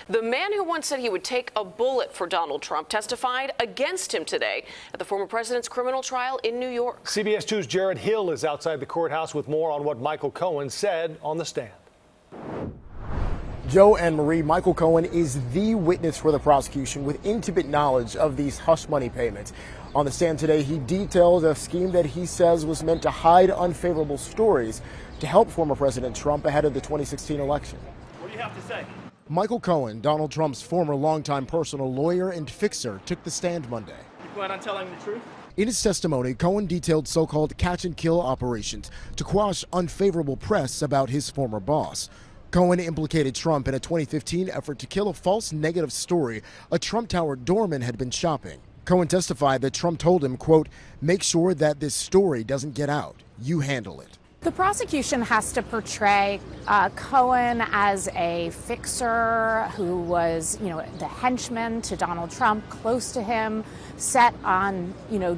The man who once said he would take a bullet for Donald Trump testified against him today at the former president's criminal trial in New York. CBS 2's Jared Hill is outside the courthouse with more on what Michael Cohen said on the stand. Joe and Marie, Michael Cohen is the witness for the prosecution with intimate knowledge of these hush money payments. On the stand today, he detailed a scheme that he says was meant to hide unfavorable stories to help former President Trump ahead of the 2016 election. What do you have to say? Michael Cohen, Donald Trump's former longtime personal lawyer and fixer, took the stand Monday. You plan on telling the truth? In his testimony, Cohen detailed so-called catch-and-kill operations to quash unfavorable press about his former boss. Cohen implicated Trump in a 2015 effort to kill a false negative story a Trump Tower doorman had been shopping. Cohen testified that Trump told him, quote, "Make sure that this story doesn't get out. You handle it." The prosecution has to portray Cohen as a fixer who was, the henchman to Donald Trump, close to him, set on,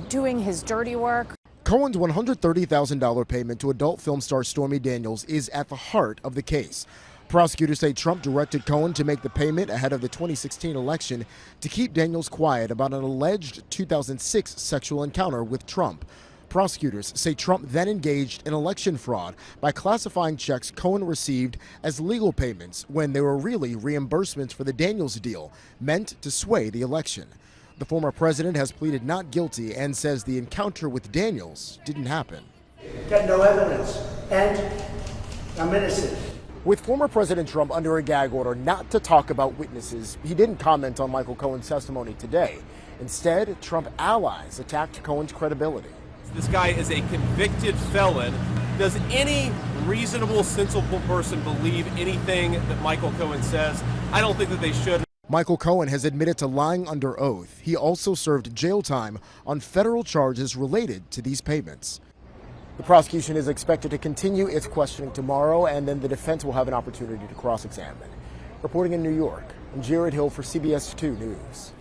doing his dirty work. Cohen's $130,000 payment to adult film star Stormy Daniels is at the heart of the case. Prosecutors say Trump directed Cohen to make the payment ahead of the 2016 election to keep Daniels quiet about an alleged 2006 sexual encounter with Trump. Prosecutors say Trump then engaged in election fraud by classifying checks Cohen received as legal payments when they were really reimbursements for the Daniels deal meant to sway the election. The former president has pleaded not guilty and says the encounter with Daniels didn't happen. Got no evidence, and I'm innocent. With former President Trump under a gag order not to talk about witnesses, he didn't comment on Michael Cohen's testimony today. Instead, Trump allies attacked Cohen's credibility. This guy is a convicted felon. Does any reasonable, sensible person believe anything that Michael Cohen says? I don't think that they should. Michael Cohen has admitted to lying under oath. He also served jail time on federal charges related to these payments. The prosecution is expected to continue its questioning tomorrow, and then the defense will have an opportunity to cross-examine. Reporting in New York, I'm Jared Hill for CBS 2 News.